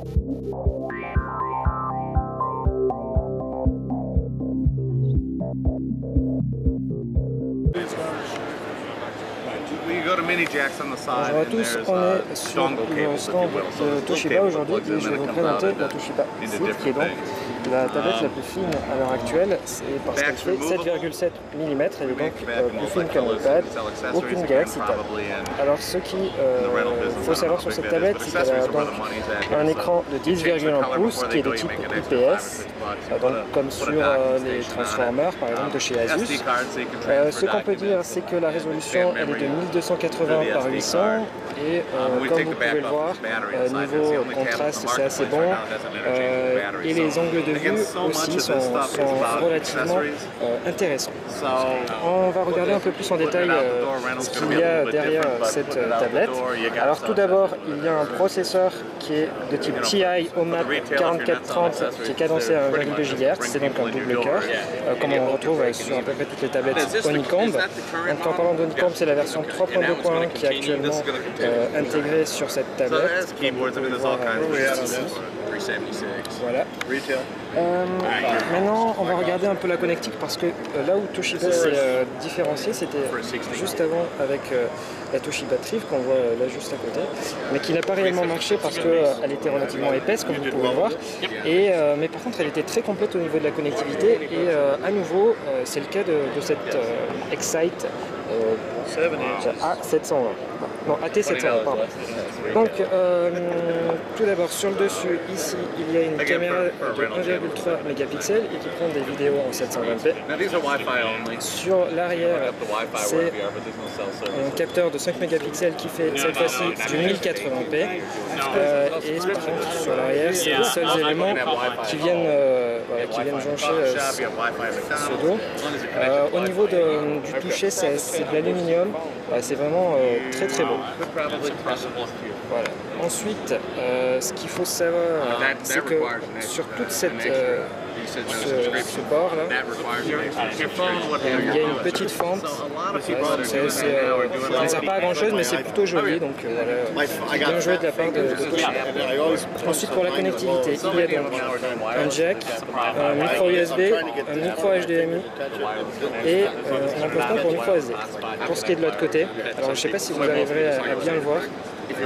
Bonjour à tous, on est sur le stand de Toshiba aujourd'hui et je vais vous présenter la Toshiba Flip qui est donc la tablette la plus fine à l'heure actuelle, parce qu'elle fait 7,7 mm, elle est donc plus fine qu'un iPad, aucune Galaxy Tab. Alors ce qu'il faut savoir sur cette tablette, c'est qu'elle a donc un écran de 10,1 pouces qui est de type IPS, donc comme sur les Transformers par exemple de chez Asus. Ce qu'on peut dire, c'est que la résolution elle est de 1280 par 800 et comme vous pouvez le voir, niveau contraste c'est assez bon et les angles de vue aussi sont relativement intéressants. On va regarder un peu plus en détail ce qu'il y a derrière cette tablette. Alors tout d'abord, il y a un processeur qui est de type TI OMAP 4430 qui est cadencé à 1,2 GHz, c'est donc un double cœur, comme on retrouve sur à peu près toutes les tablettes Honeycomb. Donc en parlant d'Honeycomb, c'est la version 3.2.1 qui est actuellement intégrée sur cette tablette. Comme vous pouvez le voir ici. Voilà. Maintenant, on va regarder un peu la connectique parce que là où Toshiba s'est différencié, c'était juste avant avec la Toshiba Trif qu'on voit là juste à côté, mais qui n'a pas réellement marché parce qu'elle était relativement épaisse, comme vous pouvez le voir. Mais par contre, elle était très complète au niveau de la connectivité et à nouveau, c'est le cas de cette Excite A720. Non, AT720, pardon. Donc, tout d'abord, sur le dessus, ici, il y a une caméra de 1,3 mégapixels et qui prend des vidéos en 720p. Sur l'arrière, c'est un capteur de 5 mégapixels qui fait cette fois-ci du 1080p. Et par contre, sur l'arrière, c'est les seuls éléments qui viennent joncher ce dos. Au niveau du toucher, c'est de l'aluminium. C'est vraiment très très beau. Voilà. Ensuite, ce qu'il faut savoir, c'est que sur toute ce bord là, il y a une petite fente. Ça ne sert pas à grand chose, mais c'est plutôt joli, donc voilà, bien joué de la part de Toshiba. Ensuite, pour la connectivité, il y a donc un jack, un micro USB, un micro HDMI et un emplacement pour micro SD. Pour ce qui est de l'autre côté, alors je ne sais pas si vous arriverez à bien le voir.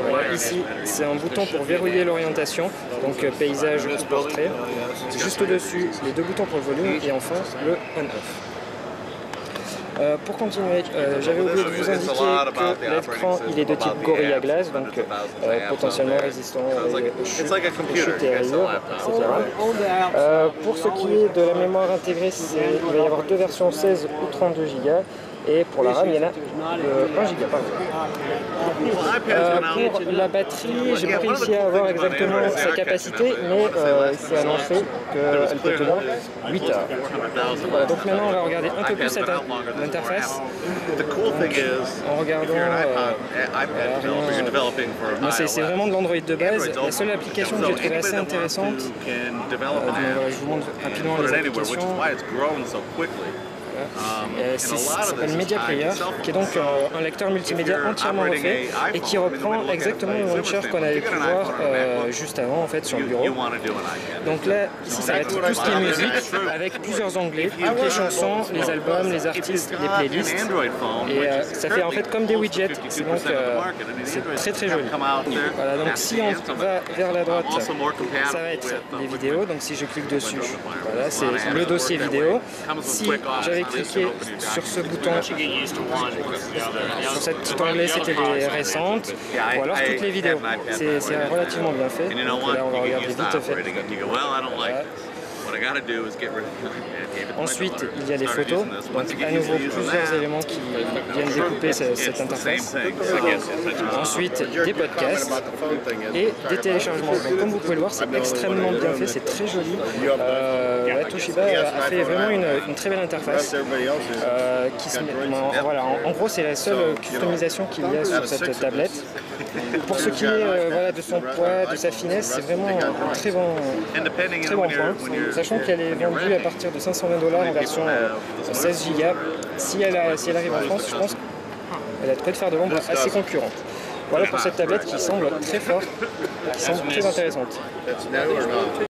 Voilà, ici, c'est un bouton pour verrouiller l'orientation, donc paysage ou portrait. Juste au-dessus, les deux boutons pour le volume et enfin le on-off. Pour continuer, j'avais oublié de vous indiquer que l'écran il est de type Gorilla Glass, donc potentiellement résistant aux chutes et rayures, etc. Pour ce qui est de la mémoire intégrée, il va y avoir deux versions 16 ou 32 Go. Et pour la RAM, il y en a 1 Go. Pour la batterie, j'ai pas réussi à avoir exactement sa capacité, mais c'est annoncé qu'elle peut tenir 8 heures. Voilà, donc maintenant, on va regarder un peu plus l'interface. En regardant, c'est vraiment de l'Android de base. La seule application que j'ai trouvée assez intéressante, je vous montre rapidement les applications. Ça s'appelle Media Player, qui est donc un lecteur multimédia entièrement refait et qui reprend exactement le launcher qu'on avait pu voir juste avant en fait sur le bureau. Donc là, ici ça va être tout ce qui est musique avec plusieurs onglets, toutes les chansons, les albums, les artistes, les playlists et ça fait en fait comme des widgets, c'est donc c'est très très joli. Voilà, donc si on va vers la droite, ça va être les vidéos, donc si je clique dessus, voilà, c'est le dossier vidéo. Si j'avais cliqué sur ce bouton, sur cette petite onglet, c'était les récentes, ou alors toutes les vidéos. C'est relativement bien fait. Donc là, on va regarder vite fait. Voilà. Ensuite, il y a les photos, donc à nouveau plusieurs éléments qui viennent découper cette interface. Ensuite, des podcasts et des téléchargements. Donc, comme vous pouvez le voir, c'est extrêmement bien fait, c'est très joli. Toshiba a fait vraiment une très belle interface. Voilà, en gros, c'est la seule customisation qu'il y a sur cette tablette. Pour ce qui est de son poids, de sa finesse, c'est vraiment un très bon point. Sachant qu'elle est vendue à partir de 520 $ en version 16 Go. Si elle arrive en France, je pense qu'elle a de quoi faire de l'ombre à ses concurrents. Voilà pour cette tablette qui semble très forte. qui sont très intéressantes.